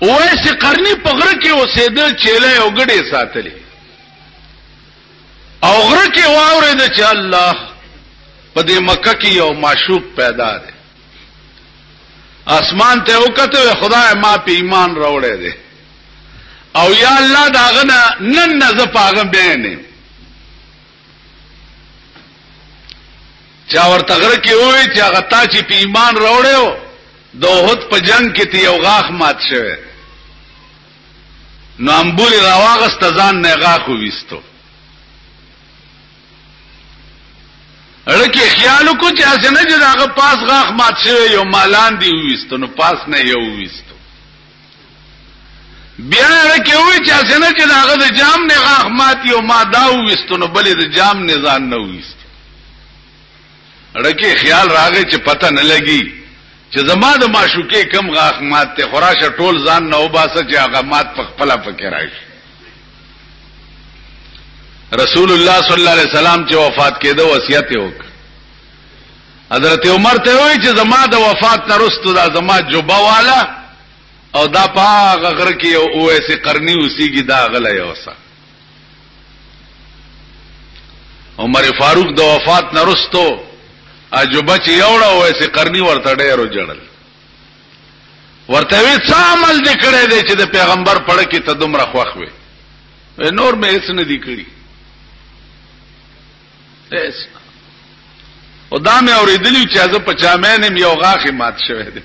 اویس قرنی په غره کې اوسېده چیلې او ګډې ساتلې او غره کې واورېده چې الله په دې مکه کې یو معشوق پیدا دی. اسمان ته وکته خدای ما په ایمان راوړې دی او یا الله داغه نن نه ز پاغم بینه چا ورته غره کې وای چې هغه تا چې په ایمان راوړیو د احد په جنگ کې ته یو غاښ مات شوی نو امبوري راواغست ځان نه غاښ وېستو لکه خیال کو چې اسنه چې هغه پاس غاښ مات شوی یو مالان دی وېستو نو پاس نه یو وېستو بیا لکه وای چې اسنه چې هغه د جام نه غاښ مات یو ما دا وېستو نو بلې د جام نه ځان نه وېستو لکه خیال راغی چې پته نه لګي چې زما د معشوقې کم غاښ مات ته خراشه ټول ځان نه وباسه چې هغه مات په خپل پکې راشي. رسول الله صلی الله علیه وسلم چې وفات کېده وصیت یې وکړ. حضرت عمر ته وایي چې زما د وفات نه وروسته دا زما جوبه والا او دا په هغه غره کې یو اویس قرنی اوسېږي دا غلی اوسه. عمر فاروق د وفات نه وروسته عجوبه چې یوړه اویس قرنی ورته ډېرو جړل ورته وی څه عمل دې کړی دی چې د پیغمبر پړه کې ته دومره خوښ وې نور مې هېڅ نه دي کړي او دا مې اورېدلي چې زه په چامین یم یو غاښ مات شوی دی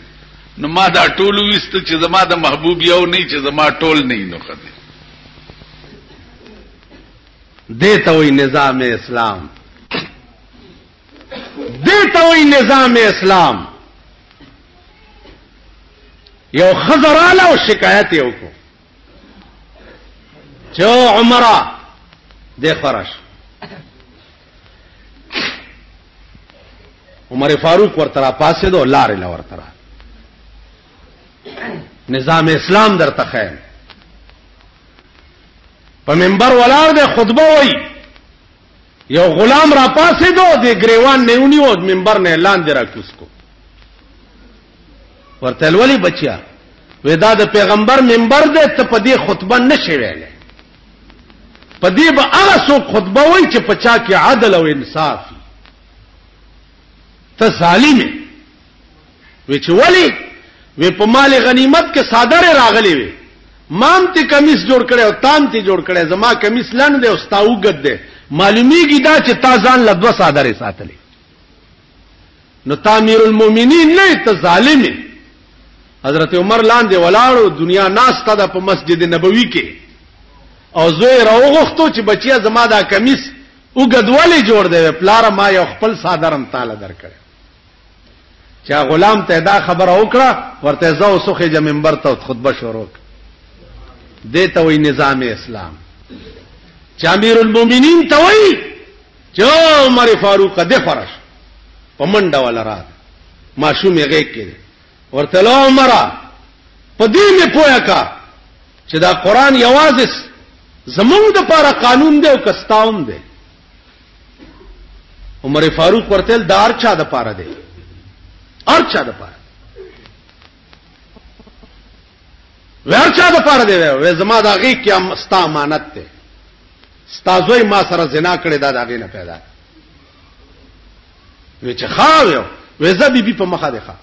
نو ما دا ټول وویسته چې زما د محبوب یو نه چې زما ټول نه نو ښه دی. دې ته وایي نظام اسلام دیتا وی نظام اسلام. یو خزراله او شکایت یو کو چې عمره د خرش عمر فاروق ورته پاسې دو لارې لور تر نظام اسلام درته خیر په منبر ولار د خطبه وای یو غلام را پاسې دو د گریوان نیونی او منبر نه اعلان درا کوسکو ورته ولی بچیا ودا د پیغمبر منبر دې ته په دې خطبه نشي ویلې په دې به هغه څوک خطبه وای چې پچا کې عدل او انصاف ته ظالم وي چې ولی وی په مال غنیمت کې صادره راغلی وي مام ته کمیس جوړ کړي او تام ته جوړ کړي زما کمیس لند دی او ستاو ګد دی معلومیږي دا چې تا ځان له دوه صادره ساتلې نو تعمیر المؤمنین نه ته ظالم. حضرت عمر لاندې ولاړو دنیا ناس تا د په مسجد نبوي کې او زوی راوغختو چې بچیا زما دا کمیس وګدولې جوړ دی پلار ما یو خپل صادرم تعالی درکړ چا غلام ته دا خبره وکړه ورته زو سوخه ج منبر ته خطبه شروع دیتا وی نظام اسلام. امیر المؤمنین ته وی چې عمر فاروق د فرش پمنډه ولا رات ماشوم یې غېږ کې ورته له عمر په دې مې پوهه کا چې دا قران یوازې زمونږ د لپاره قانون دی او کستاوم دی. عمر فاروق ورته دار چا د لپاره دی ارچا د لپاره ورچا د لپاره دی وې زما دا غېږ کې ستا امانت دی ستازوی ما سره زنا کړی دا داغې نه پیدا وی چې خاویو وېزه بی بی په مخه دی ښه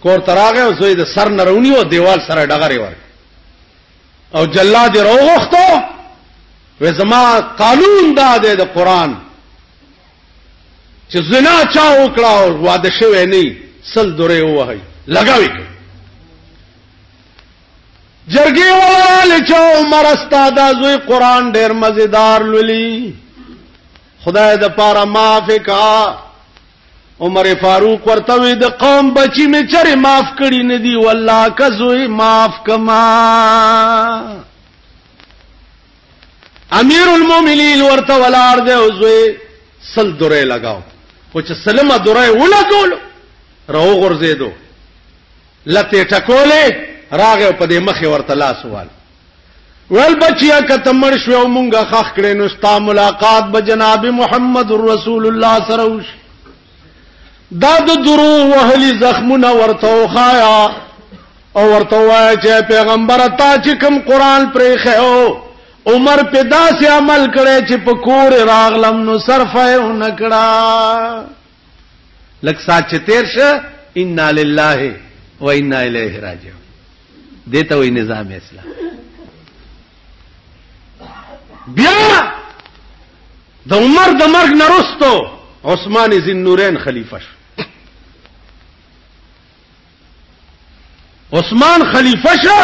کور تراغه او زوی د سر نرونی او دیوال سره ډغرې ور او جلاد روغختو وې زما قانون دا دی د قران چې زنا چا وکړه او واده شوی نه سل دوره وهي لګاوي جرګي ولا چا عمر استاد زوی قران ډېر مزیدار لولي خدای د پاره معاف کا. عمر فاروق ورته وی د قوم بچی می چره معاف کړي نه دی والله کزوی معاف کما. امیر المؤمنین ورته ولار دی او زوی سل دوره لگاو خو چې سلمه دوره ولګول راو غرزیدو لته ټکولې راغه په دې مخه ورته لاس وال ول بچیا کته مړ شو مونږه خخ کړي نو ستا ملاقات به جناب محمد رسول الله سره وش دا د درو وهلي زخمونه ورته خایا او ورته وای چې پیغمبر تا چې کوم قران پرې خو عمر په داسې عمل کړي چې په کور راغلم نو صرفه نکړه لکه سات چې تیر شه انا لله و انا الیه راجعون دته وی نظام اسلام بیا د عمر د مرګ نرستو عثمان ذی النورین خلیفہ شو عثمان خلیفہ شو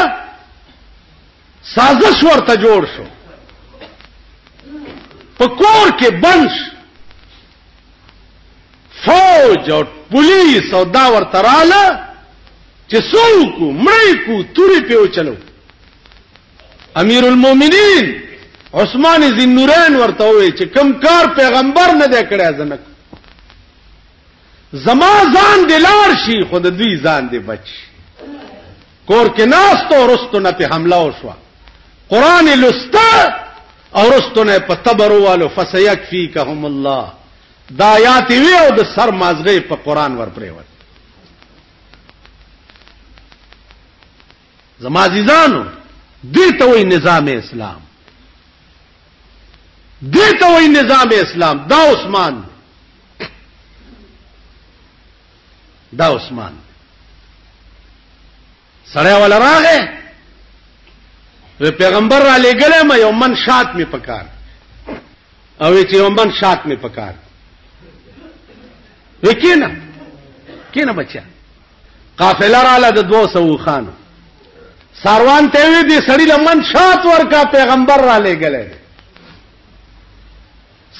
سازش ورته جوړ شو په کور کې بنش فوج او پولیس او دا ورته رااله چې څوک مړی کو توري په چلو امیر المؤمنین عثمان ذی النورین ورته وی چې کم کار پیغمبر نه دی کړی ځنک زما ځان دلار شي خود دوی ځان دی بچ کور کې ناستو رستو نه په حمله وشو قران لستا او رستو نه په تبروالو فسيكفيكهم الله دا آیات وی او د سر مازغه په قران ور پریوت زما عزیزانو دې ته وی نظام اسلام دې ته وی نظام اسلام دا عثمان سره ولا راغه پیغمبر را لګلې ما یو من شات می پکار او چې یو من شات می پکار وکینا بچا قافله را ل د 200 خانو ساروان ته وی دي سړی لمن شات ورکا پیغمبر را لګلې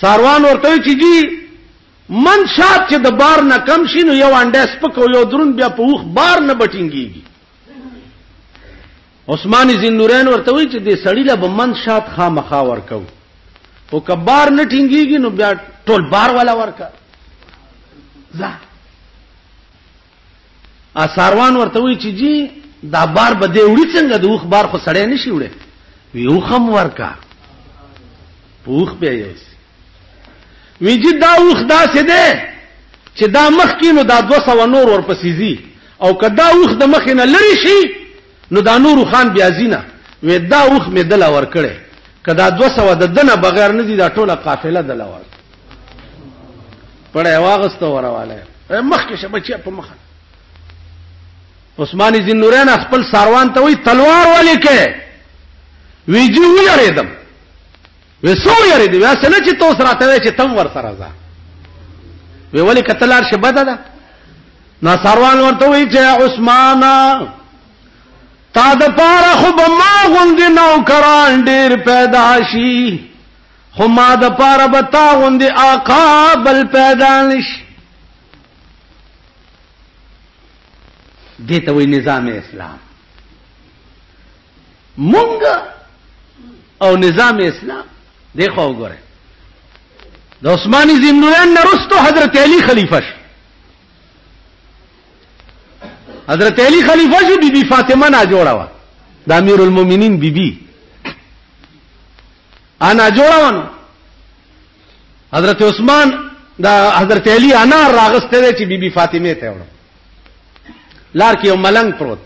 ساروان ورته چې جی من شات چې د بار نه کم شي نو یو انډه سپکو یو درون بیا په وخ بار نه بټینګيږي عثمان ذی النورین ورته وی چې دې سړی له بمن شات خامخا ورکو او کبار نه ټینګيږي نو بیا ټول بار والا ورکا ځه ساروان ورته وی چې جی دا بار به دې وړي څنګه د وخ بار خو سړی نشي وړي وی وخم ورکا وخ به یې وی جی دا وخ دا څه ده چې دا مخ کې نو دا 200 نور ورپسې زی او کدا وخ د مخ نه لری شي نو دا نور خان بیا زینا وی دا وخ می دلا ور کړي کدا 200 د دنه بغیر نه دي دا ټوله قافله دلا ور پړې واغستو ورواله مخ کې شبچې په مخ عثمان ذی النورین خپل ساروان ته وی تلوار ولې کې وی جی ویریدم وی سو یریدم وی اسنه چې تو سره ته چې تم ور سره ځه وی ولې کتلار شه بده ده نو ساروان ورته وی چې عثمان تا د پاره خو به ما غوندې نوکران ډېر پیدا شي خو ما د پاره به تا غوندې آقا بل پیدا نشي دې ته وایي نظام اسلام مونږ او نظام اسلام دیکھو وګوره د عثمان ذی النورین وروسته حضرت علی خلیفہ شو حضرت علی خلیفہ شو بی بی فاطمه نا جوړا و د امیر المؤمنین بی بی انا جوړا و حضرت عثمان دا حضرت علی انا راغسته چې بی بی فاطمه ته وړو لار کې یو ملنګ پروت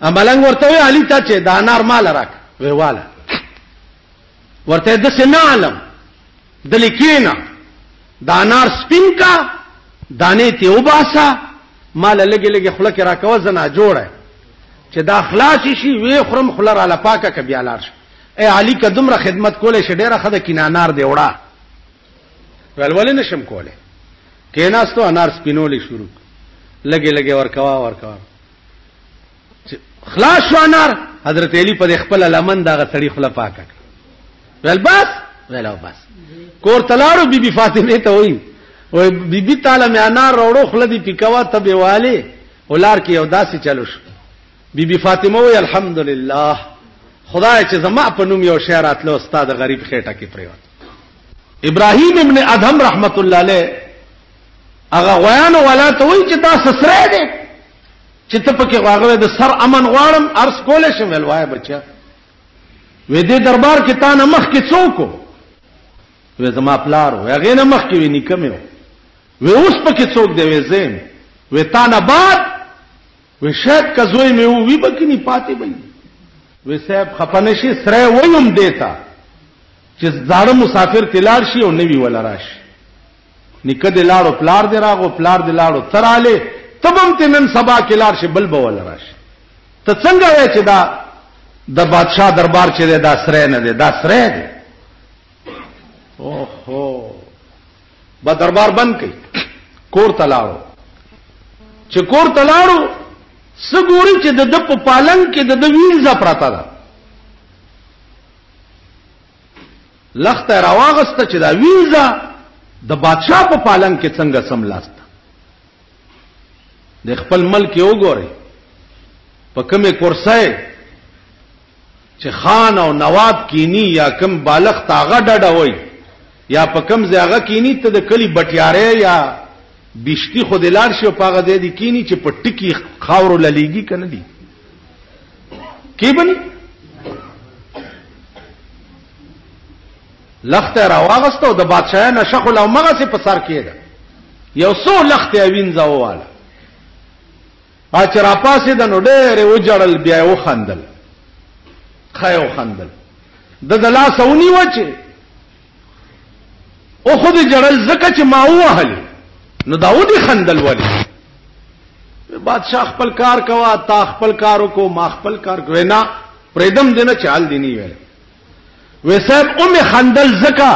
ا ملنګ ورته علی ته چې دا انار مال راک ویواله ورته د سنالم د لیکینا دا انار سپین کا دانه ته وباسا مال لګي لګي خله کې راکوه زنا جوړه چې دا اخلاص شي وی خرم خلر علی پاکه ک بیا لار شي اے علی ک دمره خدمت کوله شه ډیره خده کینا انار دی وړه ولول نشم کوله کیناستو انار سپینولې شروع لګي لګي ورکوا خلاص شو انار حضرت علی په خپل لمن دا غړي خله پاکه ول بس ولو بس کور تلارو بی بی فاطمه ته وای وای بی بی تعالی مې انار وروړو خلدي پکوا تبه والے ولار کې یو داسې چلو شو بی بی فاطمه وای الحمدلله خدای چې زما په نوم یو شعر اتلو استاد غریب خېټه کې پریوت ابراهیم ابن ادهم رحمت الله علیه هغه غویان ولا ته وای چې دا سسره دي چې ته پکې واغله د سر امن غواړم ارس کولې شم ول وای بچا وې دې دربار کې تا نه مخ کې څوک وې زما پلار و هغه نه مخ کې وې نکمه وې اوس پکې څوک دی وې زم وې تا نه بعد وی شاید کزوی میں وی بکنی پاتی بئی وی صاحب خپنشی سره ویم دیتا چې زاړه مسافر تلار شي او نوی ولا راشي نکد لاړو پلار دی راغو پلار دی لاړو تراله تبم تنن سبا کلار شي بل به ولا راشي ته څنګه وای چې دا د بادشاہ دربار چې دا سره نه دی دا سره دی اوهو با دربار بند کړي کور تلاړو چې کور تلاړو سګوري چې د په پالنګ کې د وینځه پراته ده لخت راواغسته چې دا وینځه د بادشاہ په پالنګ کې څنګه سملاسته د خپل ملک یو ګوري په کومه کرسۍ چې خان او نواب کینی یا کم بالغ تاغه ډډه وای یا په کم ځای کینی ته د کلی بټیاره یا بشتی خو دلار شي په هغه دی کینی چې په ټکی خاورو للیږي کنه دی کی بني لخت راواغستو د بادشاہ نشه خو لومغه سي په سر کېده یو څو لخت وینځه واله اچرا پاسې د نو ډېر و جړل بیا و خندل خایو خندل د دلا سونی وچه او خود جړل زکه چې ما وهل نو داودی خندل ولی بادشاہ خپل کار کوا تا خپل کارو کو ما خپل کار کو نه پردم دینه چال دینی ویل وسب خندل زکا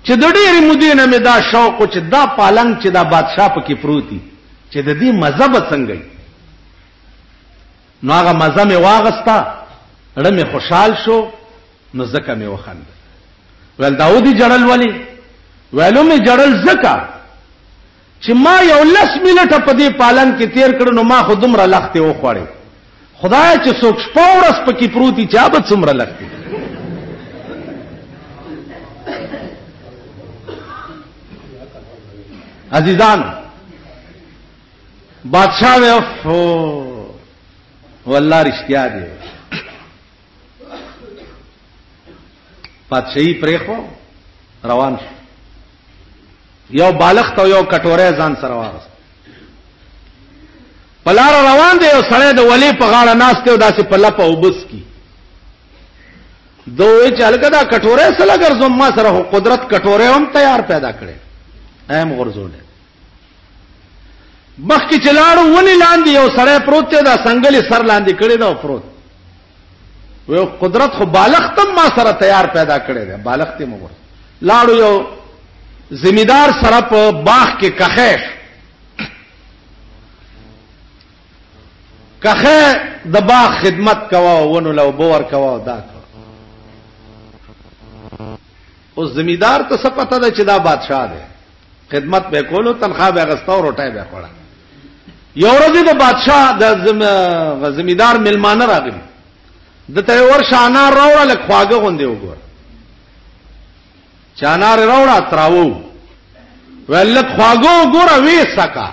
چې د ډېرې مدینه مې دا شوق چې دا پالنګ چې دا بادشاہ پکې پروتي چې د دې مذهب څنګه نو هغه مزه مې واغستا اړه مې خوشحال شو نو زکه مې وخند ول داودی جړل ولی ویلو مې جړل زکا چې ما یو 10 منټه په دې پالن کې تیر کړو نو ما خودم را لخته و خوړې خدای چې څوک شپورس پکې پروتي چا به څومره لخته عزیزان بادشاہ وی والله رښتیا دی بادشاہي پرېخو روان شو یو بالغ ته یو کټوره ځان سره واغست پلار روان دی یو سړی د ولی په غاړه ناشته او داسې په لپه وبس کی دوی چې الګا دا کټوره سره ګرځم ما سره قدرت کټوره هم تیار پیدا کړي اهم غرزول مخکې چلاړو ونی لاندې یو سړی پروت دی دا څنګه سر لاندې کړي دا پروت و قدرت خو بالغ تم ما سره تیار پیدا کړي دی بالغ ته مو لاړو یو زمیدار سره په باغ کې کخه د باغ خدمت کوا ونو لو بور کوا دا او زمیدار ته څه پته ده چې دا بادشاہ دی خدمت به کولو تنخواه به غستاو روټای به خوړه یو ورځ د بادشاہ د زمیدار ملمانه راغلی د ته ورشانه راوړه لک خواګه غوندې وګور چانار راوړه تراو ولک خواګو ګوره وې سکا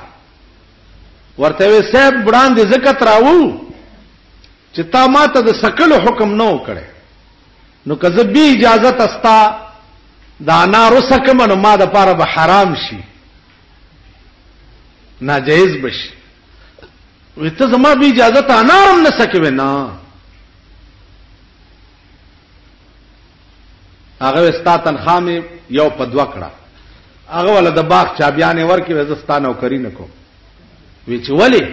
ورته وې صاحب بډان دې زکات راو چې تا ماته د سکلو حکم نو کړي نو کذبی اجازه تستا دا نارو سکم نو ما د پاره به حرام شي ناجیز بشي وته زما به اجازه ته انارم نه سکوي نه هغه استا تنخواه مې یو په دوا کړه هغه ول د باغ چابيانې ورکې وزستانه او کری نکو وی چې ولی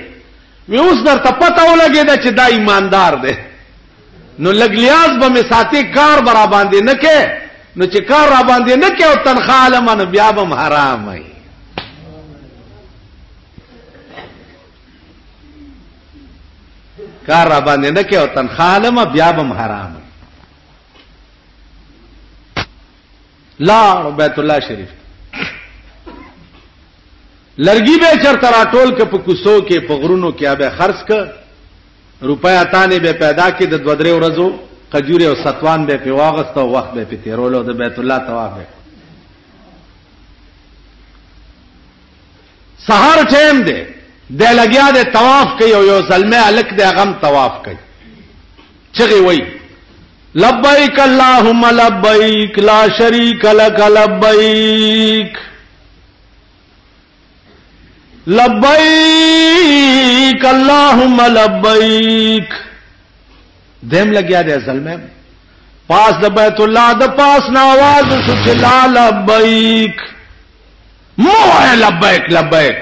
وی اوس درته پته ولګی دا چې دا ایماندار دی نو لګلیاز به می ساتي کار برا باندې نه کې نو چې کار را باندې نه کې او تنخواه لمن بیا به حرام وي کار را باندې نه کې او تنخواه لمن بیا به حرام لا بیت الله شریف لرګي به چرته راټول ک په کوسو کې په غرونو کې به خرڅ ک روپیا تانه به پیدا کې د 2-3 ورځو قجوره او ستوان به په واغست او وخت به په تیرولو د بیت الله طواف به سحر ټیم دی د لګیا د طواف کوي او یو زلمه الک د غم طواف کوي چغي وای لبیک اللهم لبیک لا شریک لک لبیک لبیک اللہم لبیک. دیم لگیا دے اصل میں پاس د بیت اللہ د پاس نا آواز شو چې لا لبیک مو ہے لبیک لبیک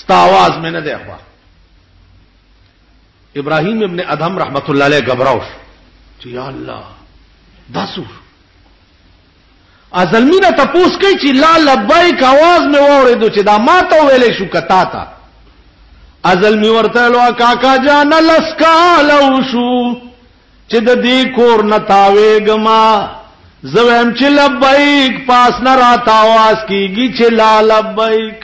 ستا آواز میں نہ دیکھوا. ابراہیم ابن ادهم رحمت اللہ علیہ گھبراؤ چې یا الله داسو ازلمی نه تپوس کوي چې لا لبیک آواز مې واورېدو چې دا ما ته ویلې شو کتا تا. ازلمی ورته لو کاکا جان لسکالو شو چې د دې کور نه تاوېګما زویم چې لبیک پاس نه راته آواز کیږي چې لا لبیک.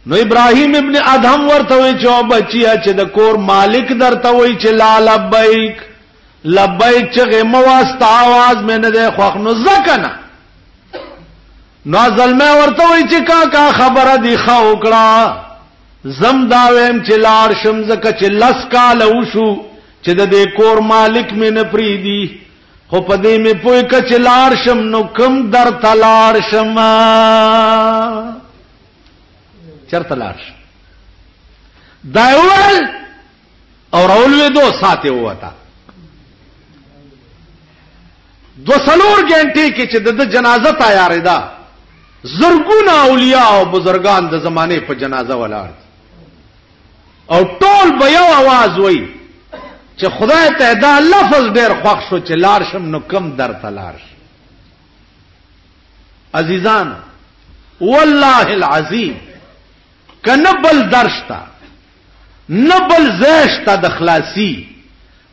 نو ابراہیم ابن ادهم ورته وی چې بچیا چې د کور مالک درته وی چې لا لبیک لبیک چې مواستا आवाज مې نه ده خوښ نو زکنه. نو ظلمه ورته وی چې کا خبره دی خو وکړه زم دا ویم چې لار شم زکه چې لس کال وشو چې د دې کور مالک مې نه پریدي خو په دې مې پوي ک چې لار شم نو کم در تلار شم چرته لار شم دا اول اور اولوی دو ساته وتا دو سلور گھنٹے کې چې د جنازه تیارې ده زرګونه اولیاء او بزرگان د زمانه په جنازه ولاړ او ټول به یو आवाज وای چې خدای ته دا لفظ ډیر خوښ شو چې لار شم نو کم در تلار شم. عزیزان والله العظیم کنبل درشتا نبل زیشتا د خلاصی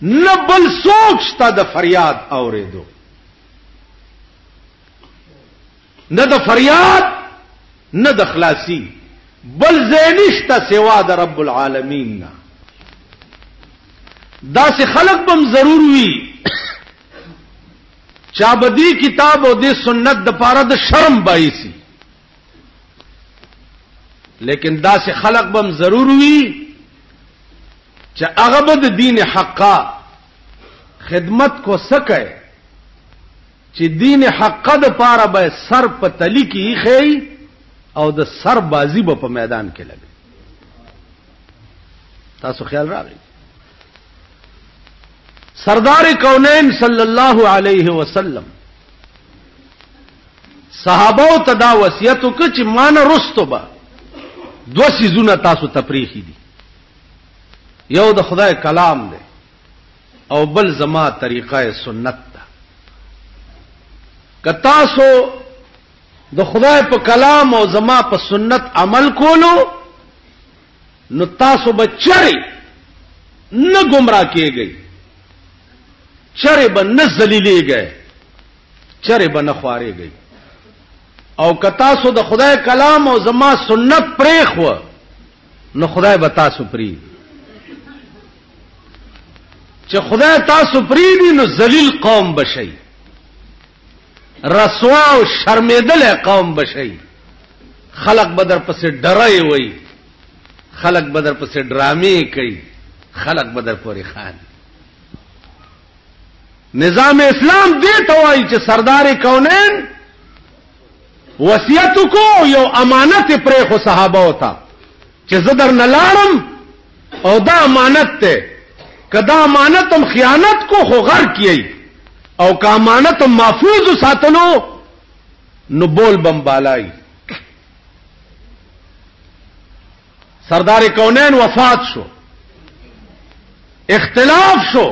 نبل سوچتا د فریاد اوریدو نه د فریاد نه د خلاصی بل زینشتا سوا د رب العالمین نا. دا سے خلق بم ضرور وی چابدی کتاب او دی سنت د پاره د شرم بایسی لیکن دا سے خلق بم ضرور وی چې هغه د دین حقا خدمت کو سکے چې دین حقا د پاره به سر په تلی کې خی او د سر بازی په میدان کې لګي. تاسو خیال راغی سردار کونین صلی الله علیه وسلم صحابه تدا وصیت وکړه چې مان رستو با دو سيزونه تاسو تفریحي دي یو د خدای کلام دی او بل زما طریقه سنت ده. که تاسو د خدای په کلام او زما په سنت عمل کولو نو تاسو به چرې نه گمراه کېږئ چرې به نه ذلیلېږئ چرې به نه خوارېږئ. او که تاسو د خدای کلام او زما سنت پرېښوه نو خدای به تاسو پرېږدي. چې خدای تاسو پرېږدي نو ذلیل قوم بشئ رسوا او شرمېدل قوم بشئ. خلق بدر پسې ډرای وي خلق بدر پسې ډرامې کوي خلق بدر پورې خان. نظام اسلام دې ته وایي چې سردار کونین وصیت کو یو امانت پرې خو صحابه وتا چې زدر نه لاړم او دا امانت ته کدا امانتم خیانت کو خو غر کیي او کا امانتم محفوظ ساتلو نو بول بم بالای. سردار کونین وفات شو اختلاف شو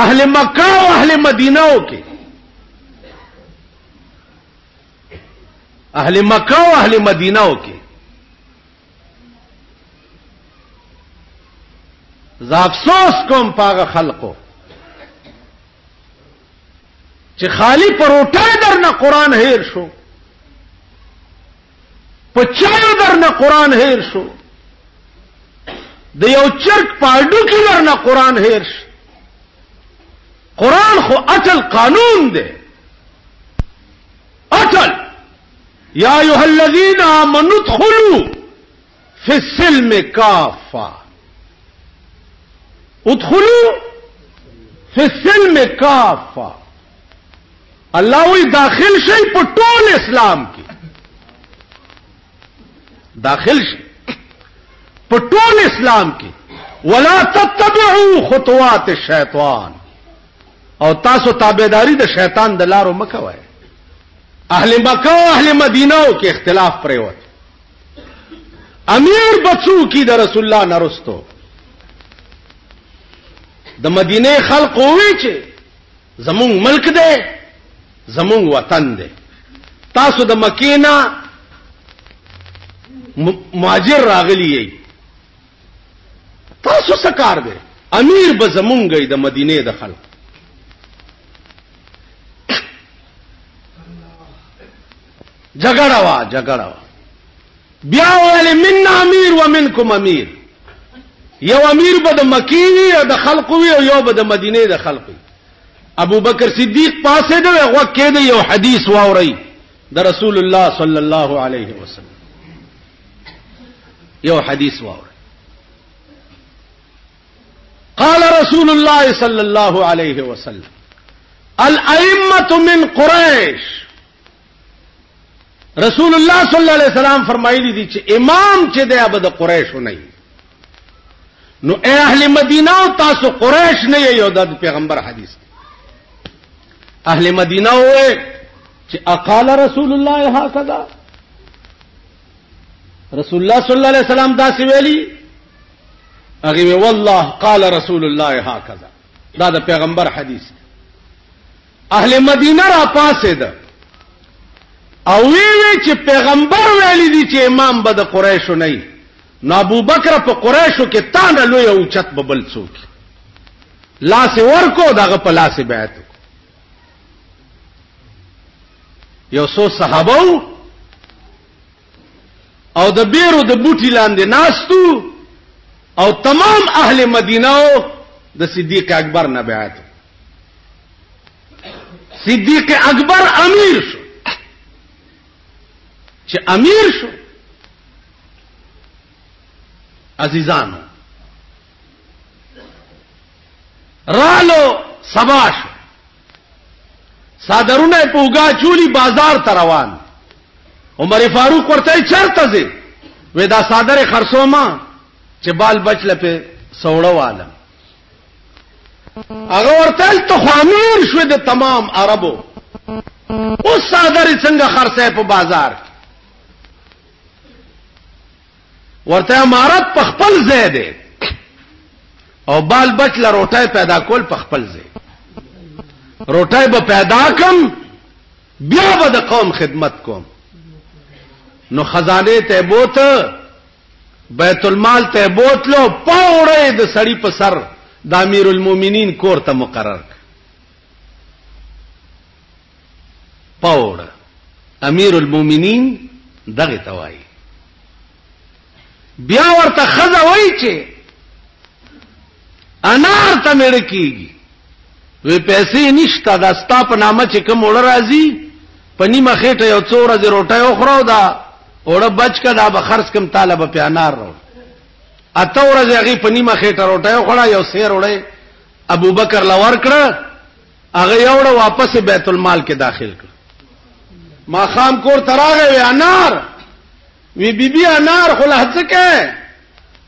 اہل مکہ و اہل مدینہ کے اہل مکہ و اہل مدینہ کے افسوس کوم پاغه خلقو چې خالی پروټه درنه قران هیر شو په چایو درنه قران هیر شو د یو چرک پاډو کې درنه قران هیر شو. قرآن خو اٹل قانون دے اٹل یا ایھا الذین آمنوا ادخلوا فی السلم کافہ ادخلوا فی السلم کافہ اللہ وی داخل شئی په ټول اسلام کې داخل شي په ټول اسلام کې. ولا تتبعوا خطوات الشیطان، او تاسو تابعداري د شیطان د لارو مکوئ. اهل مکه او اهل مدینه کې اختلاف پریوت. امیر بچو کی د رسول الله نرستو د مدینه خلق وی چې زمون ملک دی، زمون وطن دی، تاسو د مکینا مهاجر راغلی یی، تاسو سکار دی. امیر به زمون گئی د مدینه د خلق. جګړه وا بیا ول من امیر و منکم امیر. یو امیر به د مکی وی او د خلق وی او یو به د مدینه د خلق وی. ابو بکر صدیق پاسه دی هغه کې یو حدیث واوري د رسول الله صلی الله علیه وسلم. یو حدیث واوري قال رسول الله صلی الله علیه وسلم الائمه من قریش. رسول الله صلی الله علیه وسلم فرمایلی دي چې امام چې دی هغه د قریشو نه. نو اهل مدینه او تاسو قریش نه یو د پیغمبر حدیث. اهل مدینه وې چې اقال رسول الله هكذا، رسول الله صلی الله علیه وسلم دا سی ویلي. هغه والله قال رسول الله هكذا، دا د پیغمبر حدیث. اهل مدینه را پاسه ده او وی چې پیغمبر ویلي دي چې امام به د قریشو نه. نو ابو بکر په قریشو کې تانه لوی او چت ببل څوک لاس ورکو دغه په لاس بیعت. یو څو صحابه او د بیرو د بوټی لاندې ناستو او تمام اهل مدینه د صدیق اکبر نه بیعت. صدیق اکبر امیر شو. چې امیر شو عزیزانو رالو سبا شو، صادرونه په وګا چولی بازار ته روان. عمر فاروق ورته چرته ځي؟ وې دا صادره خرڅوما چې بال بچله په سوړه والم. هغه ورته ته خو امیر شو د تمام عربو، اوس صادره څنګه خرڅه په بازار؟ ورته امارت په خپل ځای دی او بال بچ له روټای پیدا کول په خپل ځای. روټای به پیدا کم بیا به د قوم خدمت کوم. نو خزانه ته بوت، بیت المال ته بوتلو، پاوړې د سړی په سر د امیر المؤمنین کور ته مقرر. پاوړ امیر المؤمنین دغه توای. بیا ورته خزه وای چې انار ته مړ کیږي. وی پیسې نشته، دا ستا په نامه چې کوم وړ راځي په نیمه خېټه یو څو ورځې روټۍ وخورو، دا وړ بچ کا دا به خرڅ کم طالب په انار رو. اته ورځې هغه په نیمه خېټه روټۍ وخوړه، یو سیر وړې ابو بکر لور کړه، هغه یوړه واپس بیت المال کې داخل کړ. ما خام کور تراغه وی انار، وی بیبي انار خو له څه کې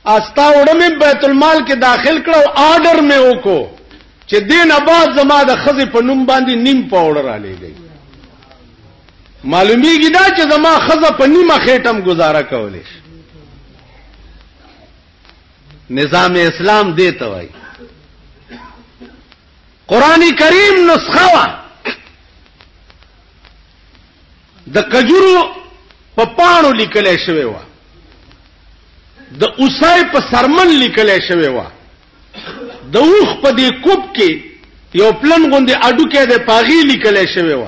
استا وړم بیت المال کې داخل کړو. آرډر مې وکړو چې دین آباد زما د خزې په نوم باندې نیم پاوډر را لېږي. معلومیږي دا چې زما خزه په نیمه خېټم گزاره کولې. نظام اسلام دې ته وایي. قرآن کریم نسخه وا د کجورو په پاڼو لیکل شوی و، د اوسای په سرمن لیکل شوی و، د اوخ په دې کوب کې یو پلن غوندې اډو کې د پاغي لیکل شوی و.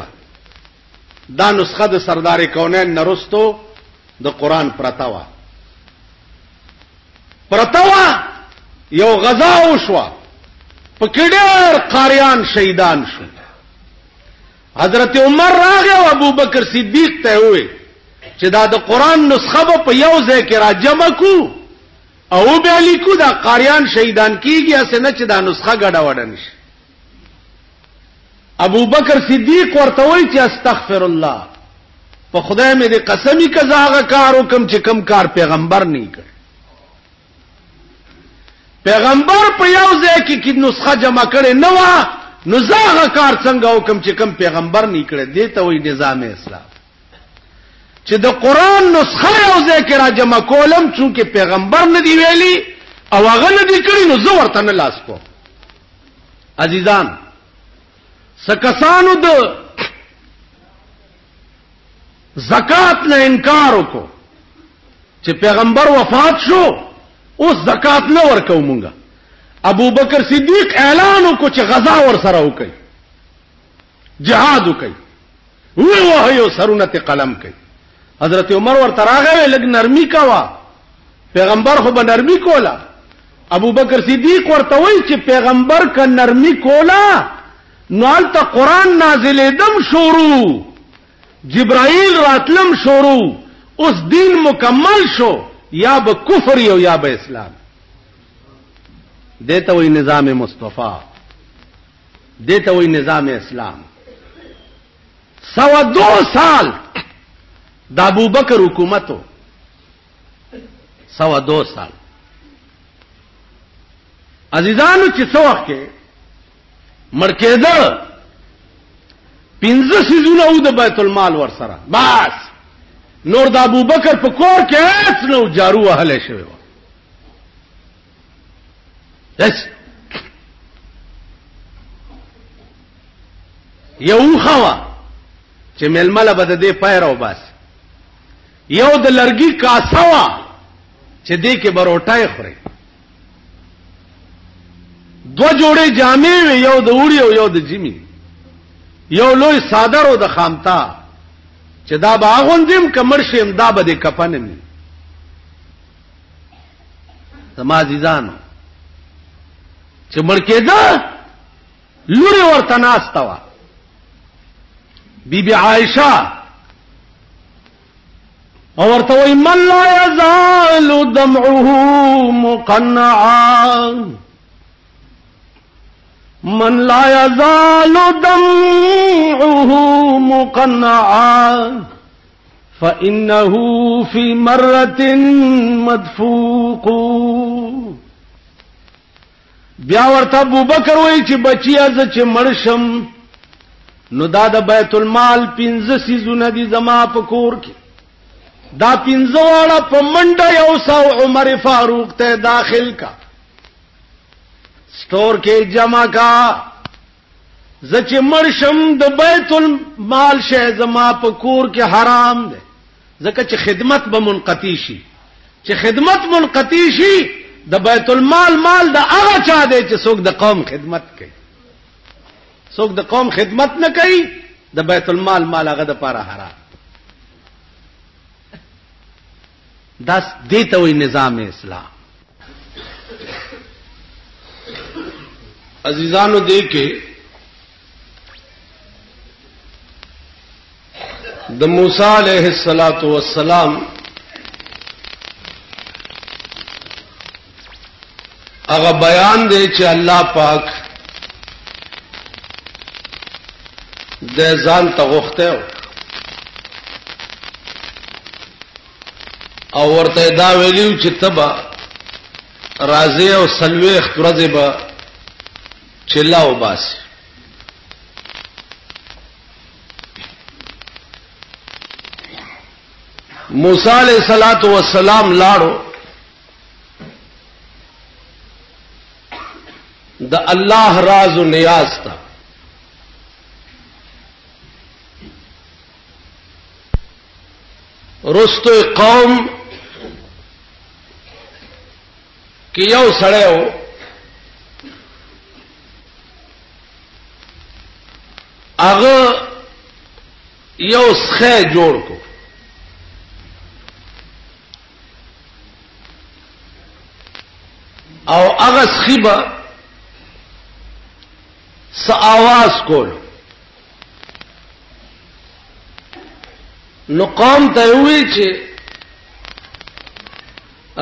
دا نسخه د سردار کونین نرستو د قرآن پرتاوا یو غزا وشوا، په کې ډېر قاریان شهیدان شو. حضرت عمر راغی او ابو بکر صدیق ته وی چې دا د قرآن نسخه په یو ځای کې را جمع کو او به لیکو دا قاریان شهیدان کیږي، اسنه چې دا نسخه ګډه وډه نشي. ابو بکر صدیق ورته وی چې استغفر الله، په خدای مې دې قسمی کزاغه کار وکم چې کم کار پیغمبر نه کړ. پیغمبر په یو ځای کې نسخه جمع کړي نه و، نو زاغه کار څنګه وکم چې کم پیغمبر نه کړي. دې ته وایي نظام اسلام. چې د قران نسخه یو ځای کې را جمع کولم چې پیغمبر نه دی ویلي او هغه نه دی کړی، نو زه ورته نه لاس کوم. عزیزان، سکسانو د زکات نه انکار وکړو چې پیغمبر وفات شو، اوس زکات نه ورکو مونږه. ابو بکر صدیق اعلان وکړو چې غزا ور سره وکړي، جهاد وکړي، وایو سرونه ته قلم کوي. حضرت عمر ورته راغی لګ نرمي کوا، پیغمبر خو به نرمي کولا. ابو بکر صدیق ورته وایي چې پیغمبر ک نرمي کولا نو الته قران نازلېدم شروع، جبرائیل راتلم شروع، اوس دین مکمل شو، یا به کفر یو یا به اسلام. دیتا وی نظام مصطفی، دیتا وی نظام اسلام. 102 سال د ابو بکر حکومتو، 102 سال. عزیزانو چې څو وخت کې مړ کېده 15 سيزونه و د بیت المال ور سره، بس نور د ابو بکر په کور کې هیڅ نو جارو وهلې شوی و. یو خوا چې ململه به د دې پایرو بس، یو د لرګي کاسه وا چې دې کې بروټای خوري، دو جوړې جامې وي، یو د وړي او یو د جمی، یو لوی صادر او د خامتا چې دا به اغوندم کمر شم، دا به د کفن می. زما عزیزانو چې مړ کېده لوري ورته ناسته وه، بیبي عائشه او ورته وایي من لا یزال دمعه مقنعا، من لا یزال دمعه مقنعا فإنه في مرة مدفوق. بیا ورته ابو بکر وایي چې بچیا ز چې مرشم نو دا د بیت المال 15 سيزونه دي زما په کور کې، دا 15 واړه په منډه یو سو عمر فاروق ته داخل کا، سٹور کې جمع کا. ز چې مرشم د بیت المال شه زما په کور کې حرام ده، ځکه چې خدمت به منقطع شي. چې خدمت منقطع شي د بیت المال مال د هغه چا دی چې څوک د قوم خدمت کوي. څوک د قوم خدمت نه کوي، د بیت المال مال هغه د پاره حرام. داس دیته وی نظام اسلام. عزیزانو دیکھے د موسی علیہ الصلوۃ والسلام هغه بیان دی چې الله پاک د ځان ته غوښته او ورته دا ویلیو چې تبا راځي او سلوي خرزه به چلاو باس. موسی علیہ الصلوۃ والسلام لاړو د الله راز و نیاز تا. رستو قوم کی یو سړی و هغه یو څخه جوړ کو او هغه څخه س आवाज کول نو قوم ته وی چې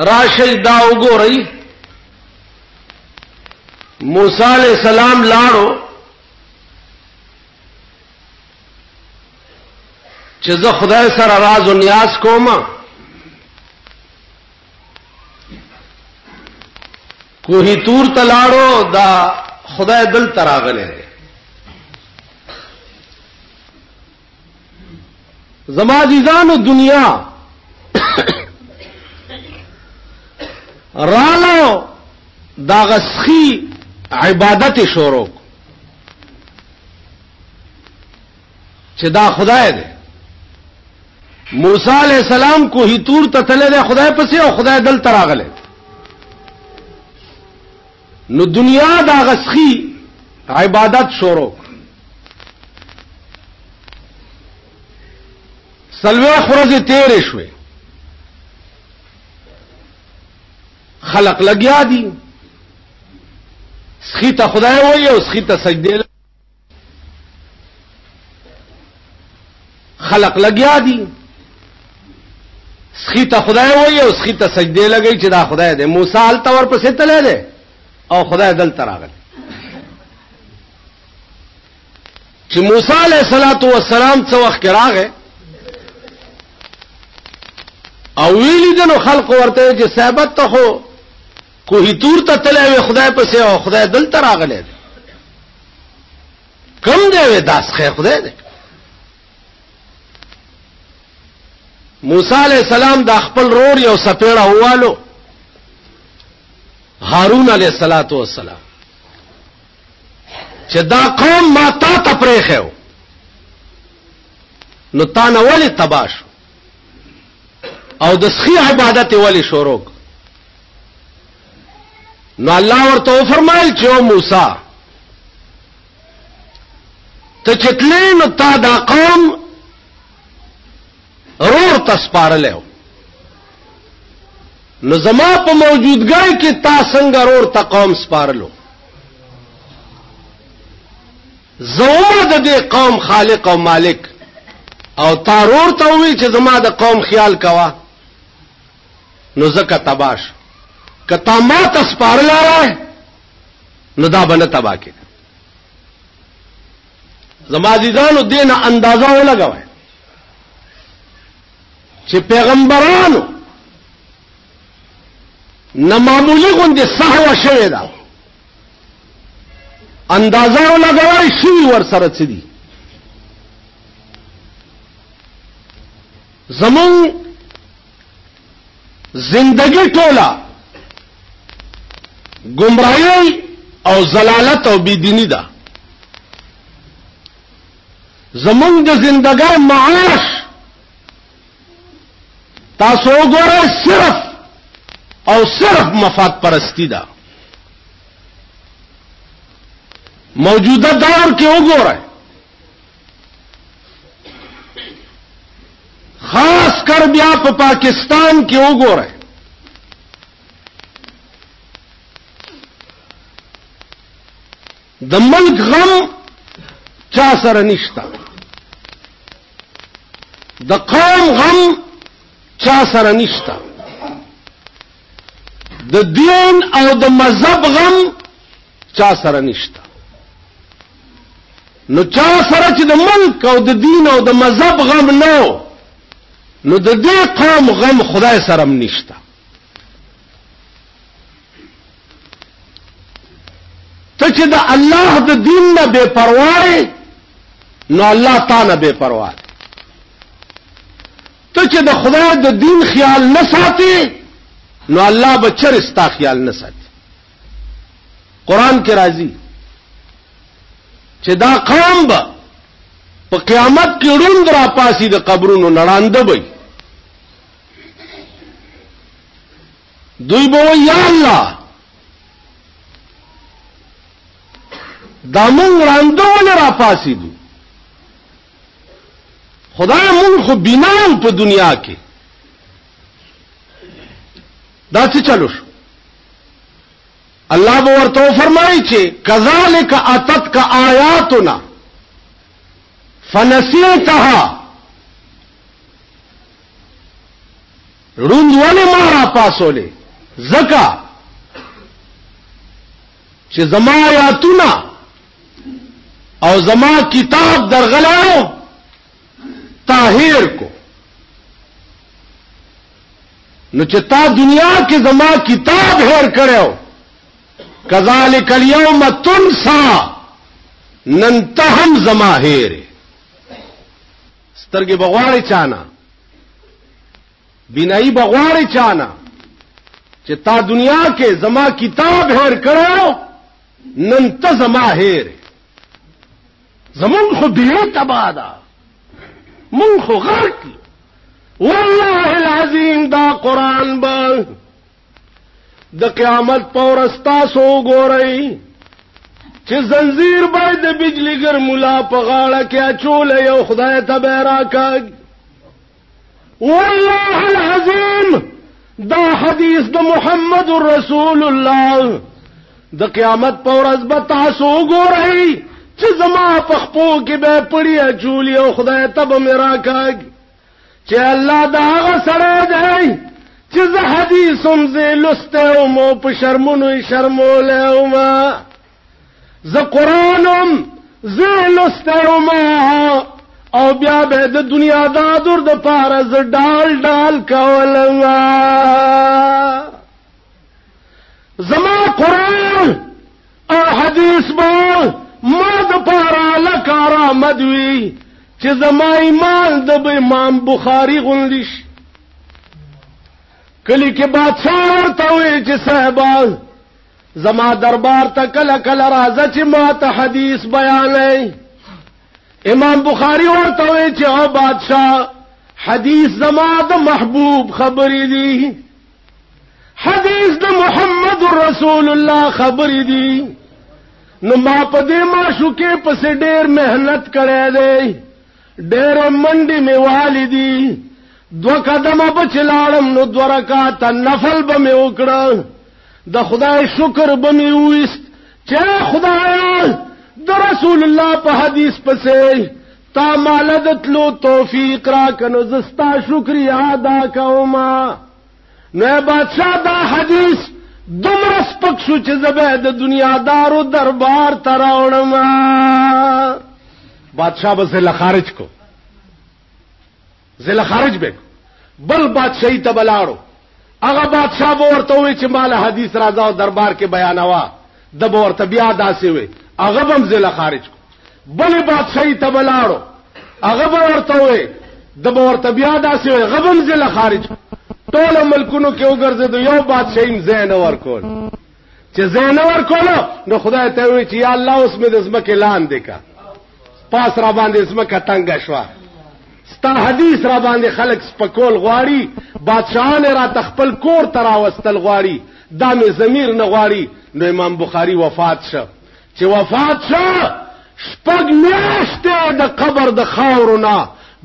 راشي دا وګورئ. موسی علیہ السلام لاړو چې زه خدای سره راز او نیاز کوم کوهی تور تلاړو دا خدای دل تراغله دی زما عزیزانو دنیا رالو دا غسخی عبادت شروع چې دا خدای دی موسی علیہ السلام کوهی تور ته تللی دی خدای پسې او خدای دل تراغله نو دنیا دا غسخی عبادت شروع سلوه خورزی تیرې شوې خلق لګیا دي سخی ته خدای وایي او سخی ته سجده خلق لګیا دي سخی ته خدای وایي او سخی ته سجده لګي چې دا خدای دی موسی هلته ورپسې تللی دی او خدای دلته راغلی چې موسی علیه السلام څه وخت کې راغی او ویلی دنو خلق ورته چې صحبت ته خو کوهی تور ته تللی وي خدای پسې او خدای دلته راغلی دی کم دی وی داسخه خدای دی موسی علیہ السلام دا خپل رور یو سپیړه هوالو هارون علیہ السلام چې دا قوم ما تا ته پرېښیو نو تا نه ولې تباه شو او د سخی عبادت ولی شروع نو الله ورته فرمایل چې او موسی ته چتلې نو تا دا قوم رور تسپارلو نو زما په موجودګۍ کې تا څنګه رور ته قوم سپارلو زما د دې قوم خالق او مالک او تا رور ته وی چې زما د قوم خیال کوا نو زکه تباش کتا ما تسپارل راي نو دا بنه تبا کې زما عزیزانو دینه اندازه ولګوي چې پیغمبرانو نمامولی غوندې سهوه شوې ده اندازه ولګوي شوي ورسره څه دي زمون زندگی ټوله گمراهی او ضلالت او بيدینی ده زمون د زندګۍ معاش تاسو وګورئ صرف او صرف مفاد پرستی ده موجوده دور کې وګورئ خاص کر بیا په پاکستان کې وګورئ د ملک غم چا سره نشتا د قوم غم چا سره نشتا د دین او د مذهب غم چا سره نشتا نو چا سره چې د ملک او د دین او د مذهب غم نو د دې قوم غم خدای سره هم نشتا ته چې د الله د دین نه بے پروا نو الله تعالی بے پروا ته چې د خدای د دین خیال نه ساتي نو الله بچر استا خیال نه ساتي قران کې راځي چې دا قوم به په قیامت کې روند را پاسي د قبرونو نړانده وي دوی به یا الله دا مونږ رانده ولې را پاسي دو خدای مونږ خو بیناو په دنیا کې دا څه چلو شو الله به ورته فرمایي چې کذالک اتتک آیاتنا فنسیتها روند ولې ما را پاسولې زکا چې زما آیاتونه او زما کتاب درغلاو تا هیر کو نو چې تا دنیا کې زما کتاب هیر کړو کذالک الیوم تنسا نن ته هم زما هیر سترګې بغواړي چانا بینایی بغواړي چانا چې تا دنیا کې زما کتاب هیر کړو نن ته زما هیر زمون خو دې تبادا مون خو غرق والله العظیم دا قرآن با د قیامت پورس تاسو ګورئ چې زنجیر باید د بجلیګر مولا په غاړه کې اچول یو خدای ته به راکاږي والله العظیم دا حدیث د محمد رسول الله د قیامت پورس به تاسو ګورئ چې زما په خپو کې به پړی اچول یو خدای ته به راکاږي چې الله دا هغه سره دی چې زه حدیثم زه لستم او په شرمونو شرمولم زه قرآنم زه لستم او بیا به د دنیا دادور د پاره زه ډال ډال کولم زما قرآن او حدیث به ما د پاره لکارا مدوي چې زما ایمان د امام بخاری غوندي شي کلی کې بادشاہ ورته وي چې صاحبہ زما دربار ته کله کله راځه چې ما ته حدیث بیانې امام بخاری ورته وي چې او بادشاہ حدیث زما د محبوب خبرې دي حدیث د محمد رسول الله خبرې دي نو ما په دې معشوقې پسې ډېر مهنت کړی دی ډېر منډي می والدي دو قدمه بچلاړم نو 2 رکعات نفل به می وکړه د خدای شکر به می وست چې خدای د رسول الله په حدیث پسې تا مالدتلو توفیق را کنو زستا شکریا ادا کوما نو بادشاہ دا حدیث دومره سپک شو چې زبې د دنیا دارو دربار تراوړم بادشاہ به زله خارج کو زله خارج به بل بادشاہي ته بلاړو هغه بادشاہ ورته وی چې مال حدیث راځه او دربار کې بیانوا د ورته بیا داسې وي هغه هم زله خارج کو بل بادشاہي ته بلاړو هغه ورته وی د ورته بیا داسې وي هغه هم زله خارج کو ټول ملکونو کې وګرځید یو بادشاہي زین ورکول چې زین ورکول نو خدای ته وی چې یا الله اوس مې د زمکه لاندې کا پاس را باندې زمکه تنگ شوا ستا حدیث را باندې خلق سپکول غواړي بادشاہان را تخپل کور تراوستل غواړي دا مې ضمیر نه غواړي نو امام بخاری وفات شو چې وفات شو شپږ میاشتې د قبر د خاورنا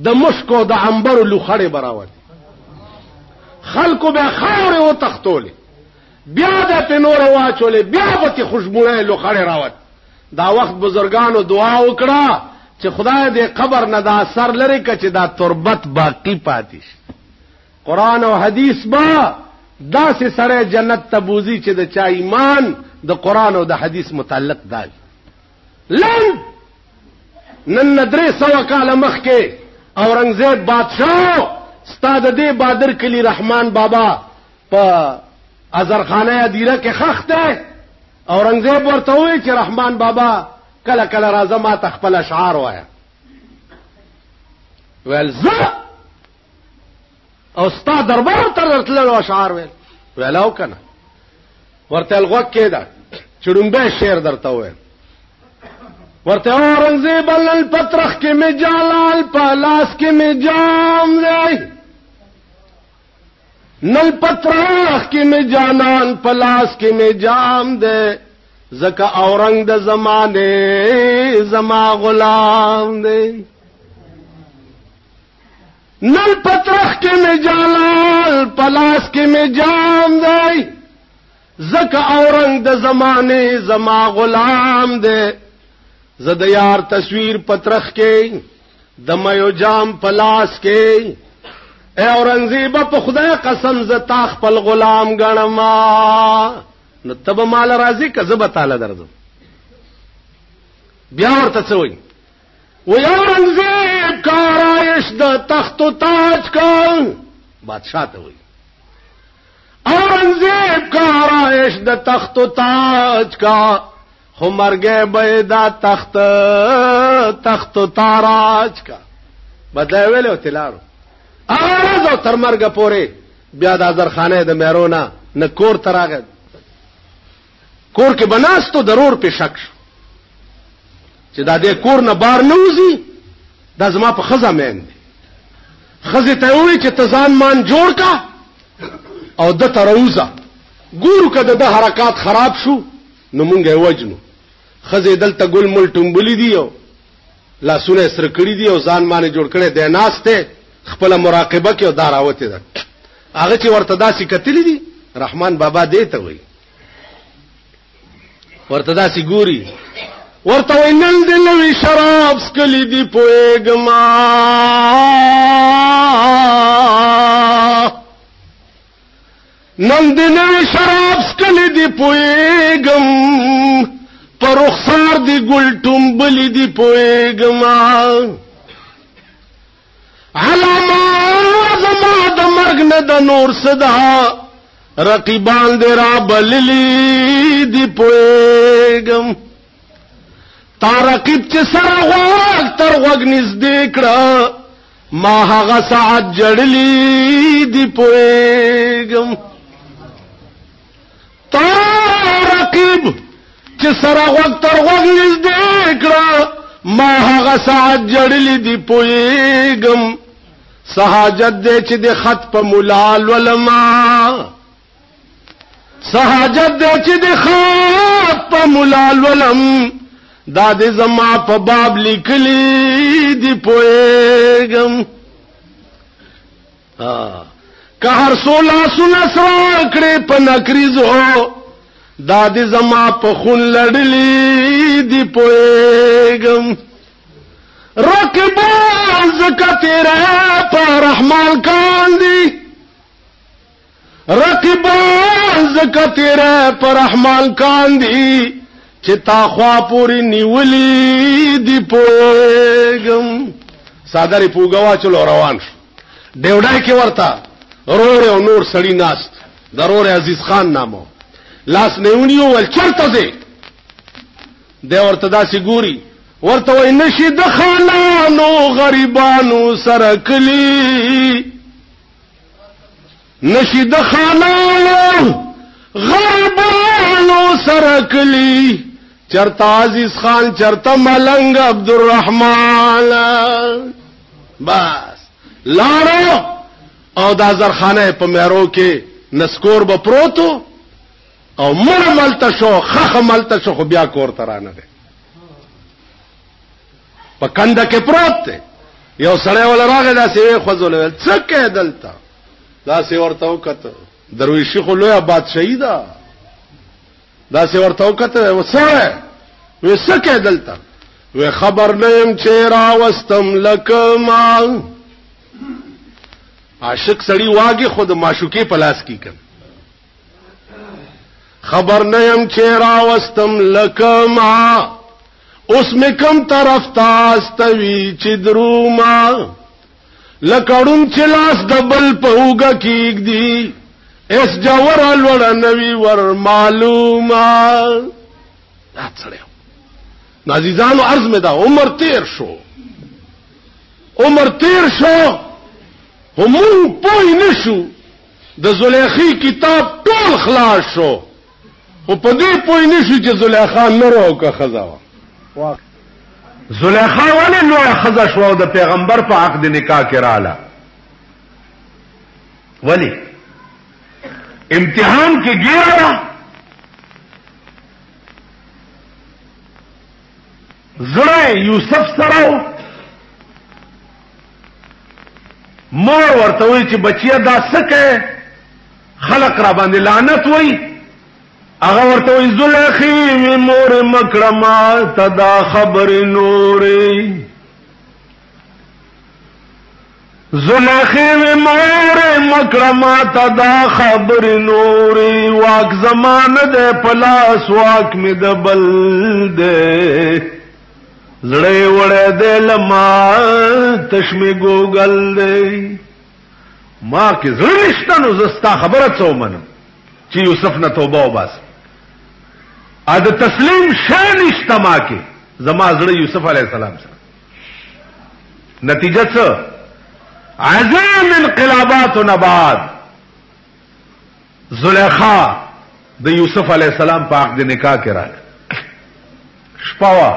د مشکو د عنبر لوخړې براوت خلکو به خاورې و تختولې بیا د پنور واچولې بیا به خوشبوړې لوخړې راوت دا وخت بزرګانو دعا وکړه چې خدای دې قبر نه دا اثر لري چې دا تربت باقی پاتې شي قرآن او حدیث با داسې سره جنت ته بوزي چې د چا ایمان د قرآن او د حدیث متعلق دی لن نن 300 کال مخکې اورنګزیب بادشاہ ستاد دې بادر کلی رحمان بابا په ازرخانه ادیره کې خخته اورنګزیب ورته وی چې رحمان بابا کله کله راځه ما تخپل اشعار وایا ول زه او ستا دربار ته راتلل اشعار ویلاو کنه ورته الغوک کېده چړمبه شعر درته وای ورته اورنګزیب نن پترخ کې می جلال پلاس کې می جام دی نل پترخ کې می جانان پلاس کې می جام دی زکا اورنګ د زمانه زما غلام دی نل پترخ کې می جلال پلاس کې می جام دی زکا اورنګ د زمانه زما غلام دی زد یار تصویر پترخ کې د مېو جام پلاس کې اے اورنګزیب په خدای قسم ز تا خپل غلام غنما نو تب مال راضی کذب تعالی درځم بیا ورته څوي و یا اورنګزیب اورنگزیب کا آرائش د تخت و تاج کا بادشاہ ته وایي اورنگزیب کا آرائش د تخت و تاج کا خو مرګه به دا تخت و تاراج کا بدای ویلو تلارو اغاز او تر مرګه پورې بیا د ازرخانه د میرونا نه کور تراغه کور کې بناستو ضرور په شک شو چې دا د کور نه بار نه وځي دا زما په خزه مین دي خزه ته وی چې تزان مان جوړ کا او د تروزه ګورو کده د حرکات خراب شو نو مونږه وجنو خزه دلته ګل مل ټومبلی دیو لاسونه سره کړی دی او ځان باندې جوړ کړي د ناشته خپل مراقبه کې او داراوته ده هغه چې ورته داسې کتلی دي رحمان بابا دې ته وایي ورته داسې ګوري ورته وایي نن دې نوې شراب سکلی دي پوهېږما نن دې نوې شراب سکلی دي پوهېږم پر رخسار دی گل ټومبلی دی پوهېږما علامه زما د مرګ نه د نور صدا رقیبان دی را بللی دی پوهېږم تا رقیب چې سره غوږ تر غوږ نږدې کړه ما هغه ساعت جړلی دی پوهېږم تا رقیب چې سره غوږ تر غوږ نږدې کړه ما هغه ساعت جړلی دی پوهېږم سحاجت دی چې د خط په ملال ولما سحاجت دی چې د خط په ملال ولم دا د زما په باب لیکلی دی پوهېږم که هر څو لاسونه سره کړې په نکریزو دا دی زما په خون لړلی دی پوهېږم رقیبان زکه تیرے په رحمان کاندي رقیبان زکه تیرے په رحمان کاندي چې تا خوا پوری نیولی دی پوهېږم صادری پوګوا چلو روان شو ډیوډای کې ورته رور او نور سړی ناست ضرور عزیز خان نامو لاس نیونیو ول چرته دی د ورته داسې ګوري ورته وای نشي د خانانو غریبانو سره کلی نشي د خانانو غریبانو سره کلی چرته عزیز خان چرته ملنګ عبدالرحمن بس لارو او د زرخانه په مېرو کې نسکور به پروتو او مر ملته شو خخ ملته شو خو بیا کور ترانه ده په کنده کې پروت ده یو سړی ول راغی دا سی خوځول ول څه کې دلته دا سی ورته وکړه درویشي خو لوی بادشاہي ده دا سی ورته وکړه وسره وې څه کې دلته وې خبر نیم چې را وستم لکما عاشق سړی واګي خود معشوقې پلاس کی کړ خبر نیم چې راوستم لکما اوس می کم طرف تاستوي چې دروما لکړم چې لاس دبل پوګه کېږدي اس جوور لوړ نوي ور معلومه دا څړیو عزیزانو عرض می دا عمر تیر شو همون پوی نشو د زلیخی کتاب ټول خلاص شو او په دې پوی نشو چې زلیخا نورو کا خزا وا زلیخا ولې نو خزا شو د پیغمبر په عقد نکاح کې رااله ولی امتحان کې ګیرا زړه یوسف سره مور ورته وی چې بچیا دا سکه خلق را باندې لعنت وای هغه ورته وی زلیخی مور مکرما تدا خبر نوري زلیخی مور مکرما تدا خبر نوري واک زمانه ده پلاس واک می د بل ده زړه وړه دې لما تشمی ګوګل دې ما کې زړه نشته نو زستا خبره څو منم چې یوسف نه توبه وباس ا د تسلیم شان نشته ما کې زما زړه یوسف علی السلام سره نتیجه څه عظیم انقلابات نباد زلیخا د یوسف علی السلام په عقد نکاح کې راغله شپوا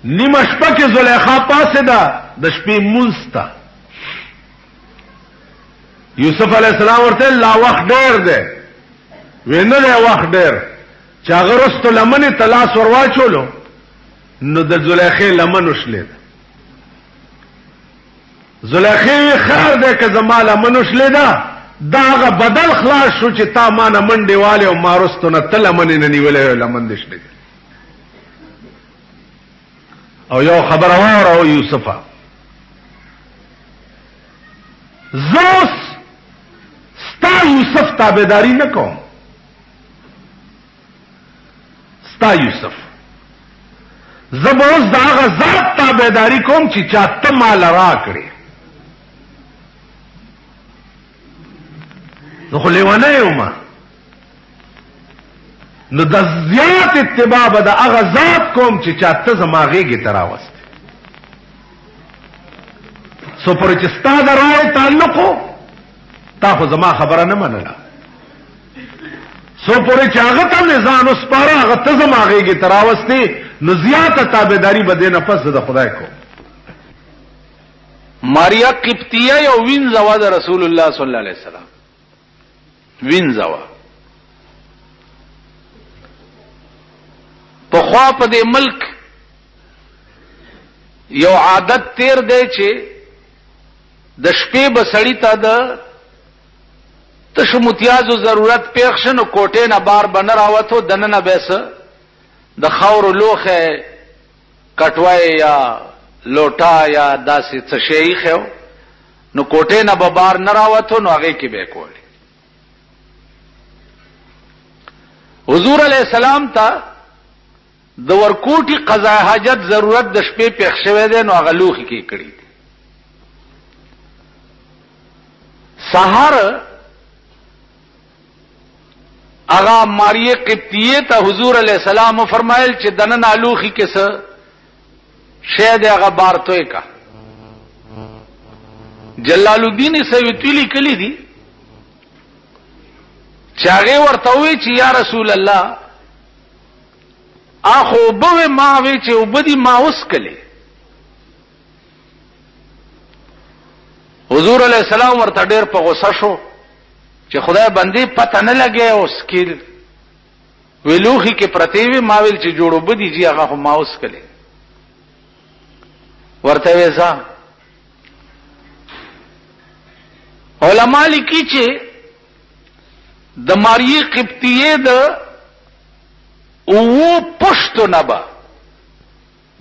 نیمه شپه کې زلیخا پاسه ده د شپې مونستا یوسف علی السلام ورته لا وخت ډیر ده وینه له وخت ډیر چې هغه رستو لمنه تلاس ورواچولو نو د زلیخې لمن وشلید زلیخې خیر ده که زما لمن وشلید دا هغه بدل خلاص شو چې تا ما نه منډې والے او ما رستو نه تل لمن نه نیولې لمن دشلید او یو خبر واره یوسفه زوس ستا یوسف تابعداری نه کوم ستا یوسف زبوس دا هغه ذات تابعداری کوم چې چاته مال را کړی نو خو لیوانه یوما نو د زیات اتباع به د هغه ذات کوم چې چاته زما غېږې ته راوستی سو پرې چې ستا د رای تعلق تا خو زما خبره نه منله سو پورې چې هغه ته مې ځان وسپاره هغه ته زما غېږې ته راوستې نو زیاته تابعداري به دې نه پس د خدای کو ماریا قبطیه یو وینځوا د رسول الله صلی الله علیه وسلم وینځوا په خوا په دې ملک یو عادت تیر دی چې د شپې به سړی ته د تشو متیازو ضرورت پیښ شنو کوټې نه بار بنه راوتو دننه بیس د خاور لوخه کټوای یا لوټا یا داسې څه شی خو نو کوټې نه به بار نه راوتو نو هغه کې به کول حضور علیہ السلام ته د ورکوټي قضا حاجت ضرورت د شپې پیښ شوه دی نو هغه لوخي کې کړی دی سحر اغا ماریه قبطیه ته حضور علیہ السلام فرمایل چې دنن الوخي کې څه شاید هغه بارتوي کا جلال الدین سیوطی کلی دی چې هغه ورته وی چې یا رسول الله اخو به ما وی چې وبدي ما اوس کله حضور علیہ السلام ورته ډېر په غوسه شو چې خدای باندې پته نه لګي او سکیل ویلوخي کې پرتیوي ماویل چې جوړو بدی جی هغه خو ماوس کړي ورته وېزا علماء لیکي چې د ماریه قبطیه د او پښتو نبا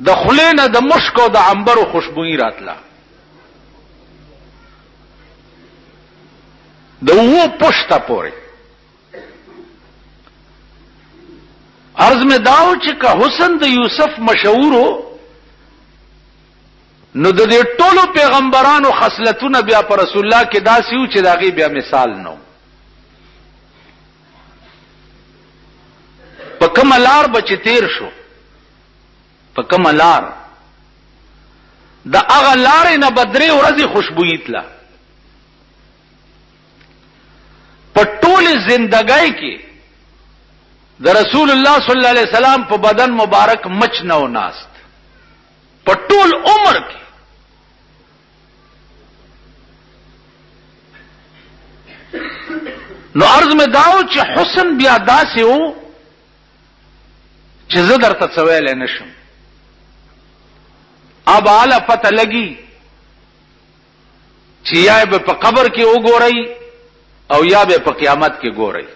د خلینه د مشکو د عنبرو خوشبوئی راتله د وو پښتا پورې عرض میں داو چې کا حسن د یوسف مشهورو نو د دې ټولو پیغمبرانو خصلتونه بیا پر رسول الله کې داسې و چې داغي بیا مثال نو په کوم لار بچ تیر شو په کوم لار د هغه لارې نه بدري ورځي خوشبوئی تلا په ټول زندګۍ کې د رسول الله صلی الله علیه وسلم په بدن مبارک مچ نه و ناست په ټول عمر کې نو عرض میں داو چې حسن بیا داسې و چې زه درته څه ویلی نشم اب اعلی پته لګي چې یا به په قبر کې وګورئ او یا به په قیامت کې ګورئ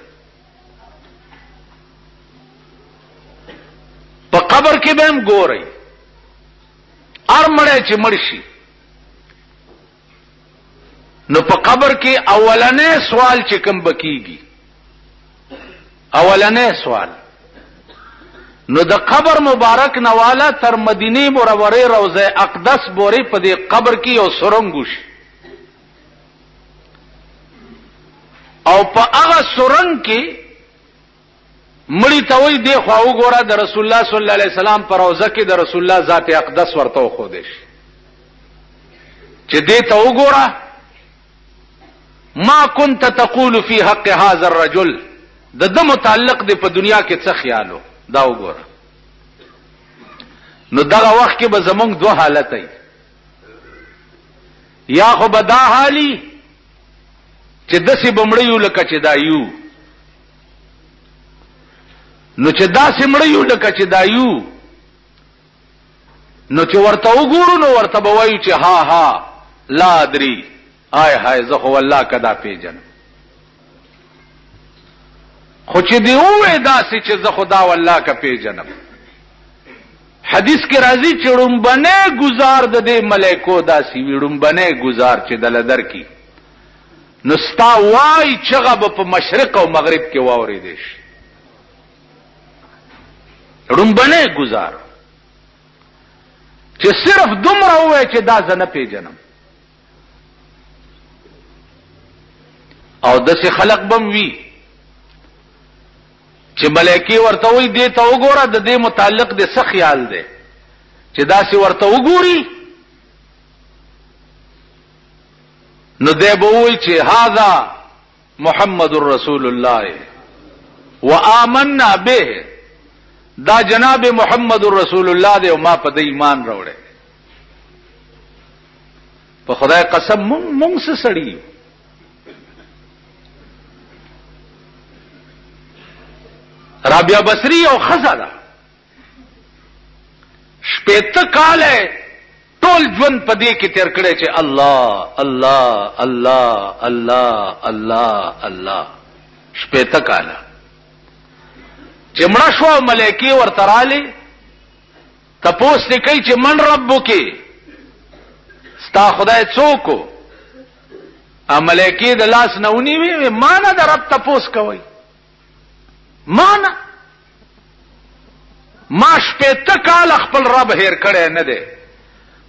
په قبر کې به هم ګورئ ارمړی چې مړ شي نو په قبر کې اولنې سوال چې کوم بکیږي اولنې سوال نو د قبر مبارک نواله تر مدینه منوره روضه اقدس بوري په دې قبر کې یو سرنګ شي او په هغه سرنګ کې مړی ته وای دی خو وګوره د رسول الله صلی الله علیه وسلم پر روضه کې د رسول الله ذات اقدس ورته خو دې شي چې دې ته وګوره ما كنت تقول في حق هذا الرجل د متعلق دی په دنیا کې څه خیالو دا وګوره نو دغه وخت کې به زمونږ دوه حالت ای یا خو به دا حالي چې داسې بمړیو لکه چې دا یو نو چې داسې مړیو لکه چې دا یو نو چې ورته وګورو نو ورته به وایو چې ها ها لا ادري آی هاي زه خو والله کدا پیژنم خو چې دی وې داسې چې زه خدا والله کا پیژنم حدیث کې راځي چې ړومبنه گزار د دې ملائکو داسې وي ړومبنه گزار چې دل در کی نو ستا وای چغه په مشرق او مغرب کې واوري دي ړومبنه گزار چې صرف دومره وای چې دا زنه پیژنم او داسې خلق بم وی چې ملائکی ورته وي دې ته وګوره د دې متعلق د څه خیال دی چې داسې ورته وګوري نو دې به وایي چې هاذا محمد رسول الله وآمنا به دا جناب محمد رسول الله دی او ما په دې ایمان راوړې په خدای قسم مونږ څه سړی رابعه بصری او خزاده شپېته کاله ټول ژوند په دې کې تیر کړی چې الله الله الله الله الله الله شپېته کاله چې مړه شو ملائکی ورته رالی تپوس دې کوي چې من ربک ستا خدای څوک ا ملائکی د لاس نه ونیوي ما نه د رب تپوس کوي ما شپېته کال خپل رب هیر کړی نه دی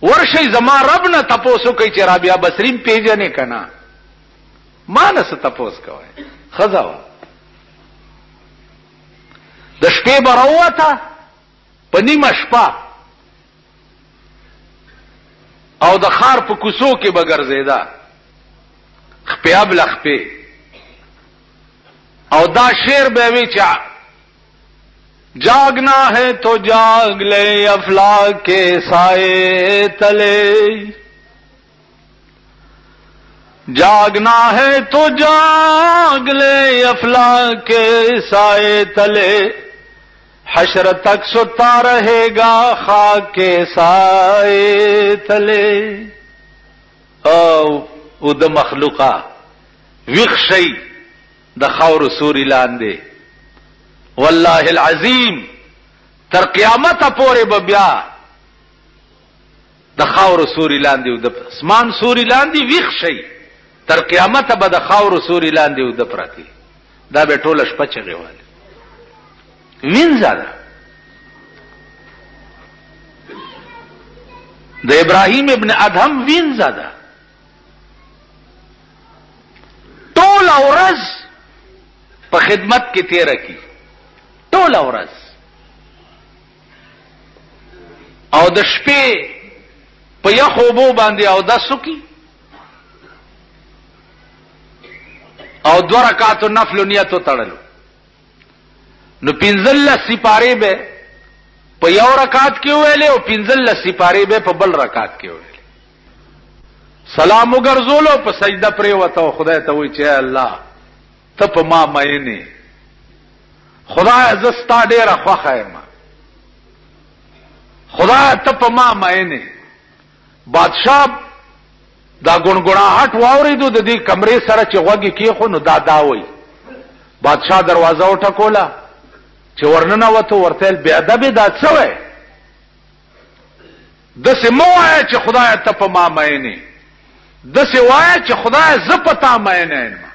ورشي زما رب نه تپوسو کوي چې رابعه بصری پیژنې کنه ما نه څه تپوس کوي خزاو د شپې براوته په نیمه شپه او د خار په کوڅو کې بګرځیدا خپې ابل خپې او دا شعر به وی چا جاگنا ہے تو جاگ لے افلاک کے سائے تلے جاگنا ہے تو جاگ لے افلاک کے سائے تلے حشر تک ستا رہے گا خاک کے سائے تلے او د مخلوقا وخشی د خاور سوري لاندې والله العظیم تر قیامت پورې به بیا د خاور سوري لاندې او د اسمان سوري لاندې ویښ شي تر قیامت به د خاور سوري لاندې او د پراتی دا به ټوله شپه چغېواله وینځه د ابراهیم ابن ادهم وینځه ده ټول ورځ په خدمت کې تیر کی ټول ورځ او د شپې په یخو بو باندې او د سکی او 2 رکعات نفل نیت تړلو نو 15 سپاره به په یو رکعت کې ویلې او 15 سپاره به په بل رکعت کې ویلې سلام وګرځولو په سجده پرې وته خدای ته وی چې الله ته په ما مینه خدای زستا ډیره خوخه ما خدای ته په ما مینه بادشاہ دا ګونګړاهټ واوریدو د دې کمرې سره چې غوږی کې خو نو دا وای بادشاہ دروازه وټکولا چې ورننه وته ورتل بی ادب دا څه وای د سموای چې خدای ته په ما مینه د سوای چې خدای ز پتا مینه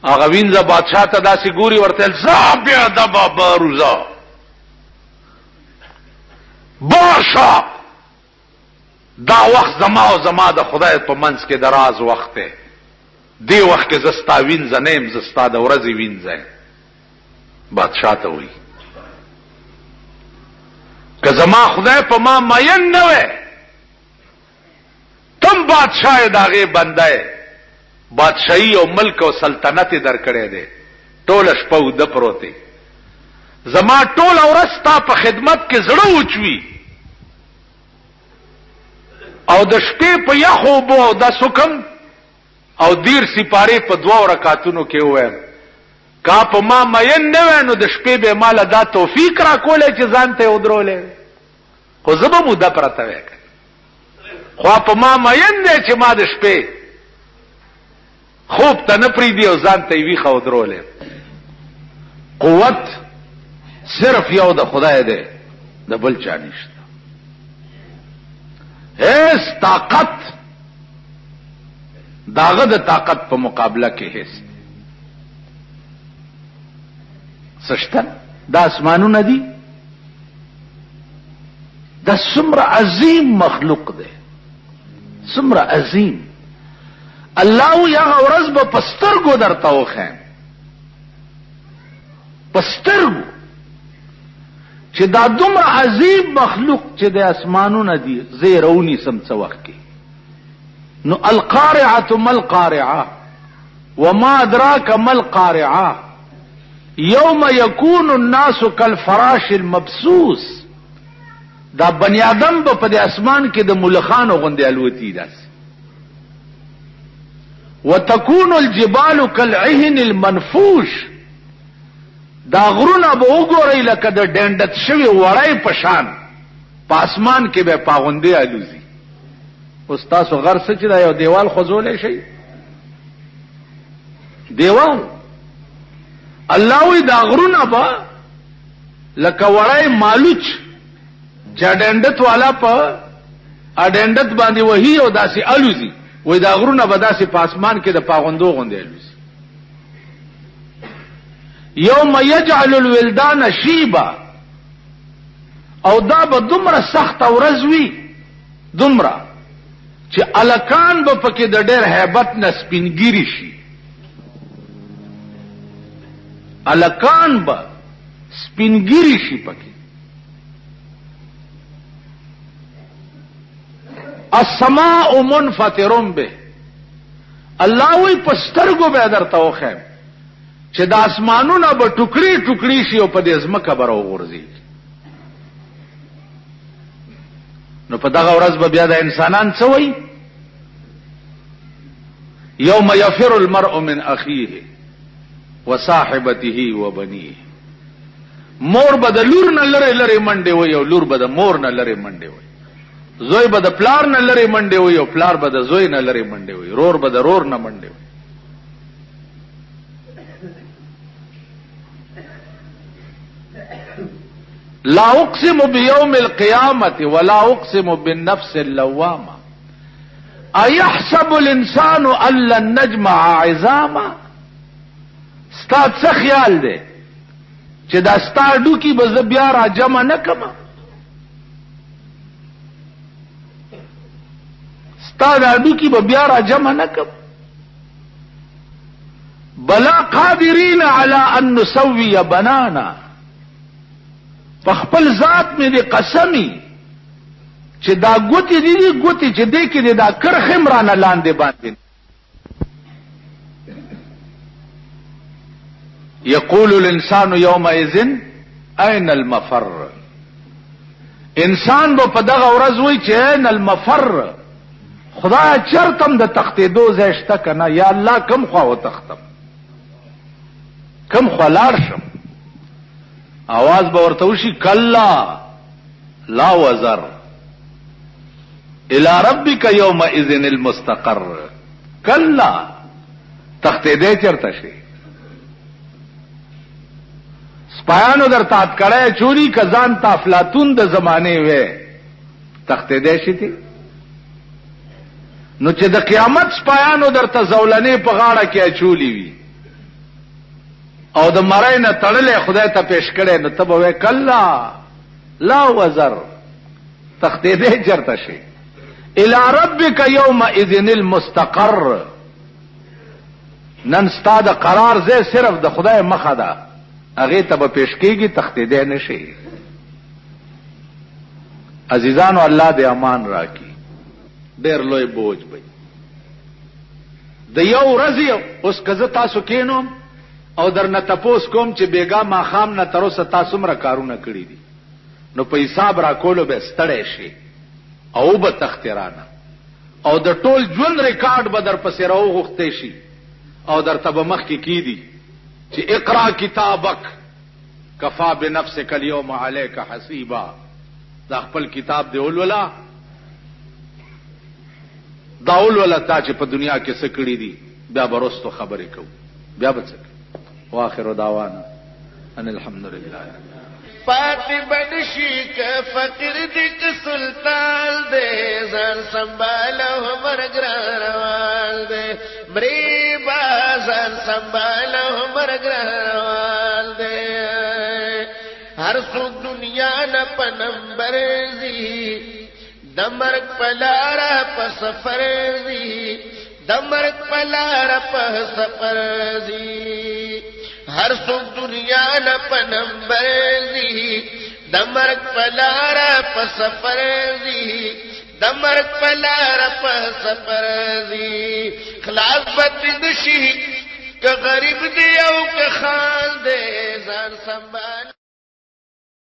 هغه وینځه بادشاہ ته داسې ګوري ورته زا بیا د بابا روزا باشا دا وخت زما او زما د خدای په منځ کې دراز وخت دی دی وخت کې زستا وینځه نیم زستا د ورځې وینځه بادشاہ ته وایي که زما خدای په ما مین نه وای تم بادشاہ داغه بنده بادشاہي او ملک او سلطنت درکړې ده ټول شپه د پروتي زما ټول اورستا په خدمت کې زړه اوچوي او د شپې په یخو بو د سکم او دیر سپاره په 2 رکعاتونو کې وای کا په ما مین نه وای نو د شپې به مال دا توفیق را کولې چې ځان ته ودرولې خو زبه مو د پرته وای خو په ما مین نه چې ما د شپې خوب ته نه پریدي او ځان ته وی خو درولې قوت صرف یو د خدای دی د بل چا نشته هیڅ طاقت داغه د طاقت په مقابله کې هیڅ سشته د اسمانونو دی د څومره عظیم مخلوق دی څومره عظیم الله یا ورځ به پسترګو درته وخه پسترګو چې دا دومره عظیم مخلوق چې د اسمانونو دی زیرونی سم څه وخت کې نو القارعه ما القارعه وما ادراك ما القارعه يوم يكون الناس كالفراش المبثوث دا بنی آدم په د اسمان کې د ملخانو غوندې الوتی داس وتكون الجبال كالعهن المنفوش دا غرونه به وګورئ لکه د ډنډت شوی وړای په شان په اسمان کې به پاغوندې الوزي استاد غر سچ دا یو دیوال خوځولې شي دیوال الله وی دا غرونه به لکه وړای مالوچ چډندت والا په اډندت باندې وਹੀ او داسي الوزي وې دا غرونه به داسي په اسمان کې د پاغوندو غوندې الوزي یوم یجعل الولدان شیبا او دا به دومره سخت ورځ وي دومره چې الکان به پکې د ډېر hebat نه سپینګيري شي الکان به سپینګيري شي پکې السماء منفطر به الله وی پسترګو به درته وخه چې د اسمانونو به ټوکړي ټوکړي شي او په دې ځمکه به راوغورځي نو په دغه ورځ به بیا د انسانان څه وایي یوم یفر المرء من اخیه وصاحبته وبنیه مور به د لور نه لره لره منډه وي او لور به د مور نه لره منډه وي زوی به د پلار نه لره منډه وي او پلار به د زوی نه لره منډه وي رور به د رور نه منډه وي لا اقسم بيوم القيامه ولا اقسم بالنفس اللوامه ايحسب الانسان ان لن نجمع عظاما ستاد څه خیال دی چې دا ستاډو کی به بیا را جمع نکما ستاډو کی به بیا را جمع نکم بلا قادرین علی ان نسوی بنانا پخپل ذات میں دی قسمی چې دا ګوتی دی ګوتی چې دې کې دا کرخم را نه لاندې باندې یقول الانسان یومئذ اين المفر انسان به په دغه ورځ وای چې اين المفر خدای چرتم د تختې دو زشته کنه یا الله کم خوا و تختم کم خلار شم आवाज به ورته وشي کلا لا وزر الى ربك يومئذ المستقر کلا تختې دې چرته شي سپایانو در تات کړه چوری کزان تا افلاطون د زمانه وې تختې دې شي نو چې د قیامت سپایانو درته زولنې په غاړه کې اچولې وي او د مړی نه تړلې خدای ته پیش کړي نو ته به وې کلا لا وزر تختې دې چرته شي الى ربک یومئذ المستقر. نن ستا د قرار ځای صرف د خدای مخه ده، هغې ته به پیش کېږي، تښتېدی نه شي. عزیزانو الله دې امان راکړي. ډېر لوی بوج به د یو ورځې اوس که زه تاسو کېنوم او درنه تپوس کوم چې بېګا ماښام نه تر اوسه تا څومره کارونه کړي دي، نو په حساب راکولو به ستړی شي او به تختې رانه، او د ټول ژوند ریکارډ به در پسې راوغوښتی شي او درته به مخکې کېدي چې اقرا کتابک کفا بنفسک الیوم علیک حسیبا. دا خپل کتاب دی ولولا، دا ولولا تا چې په دنیا کې څه کړي دي، بیا به رستو خبرې کوو، بیا به څه کوو. واخر دعوانا ان الحمد لله. پاتی بنشی که فقیر دی که سلطان دے زن سنبالا ہمر گرانوال دے مریبا زن سنبالا ہمر گرانوال دے ہر سو دنیا نا پنمبر زی دمرک پلارا پسفر زی دمرک پلارا پسفر زی ہر سو دنیا نا پنمبر زی دمرک پلارا پسفر زی دمرک پلارا پسفر زی خلاص بتدشی کہ غریب دی او کہ خان دے زان سنبال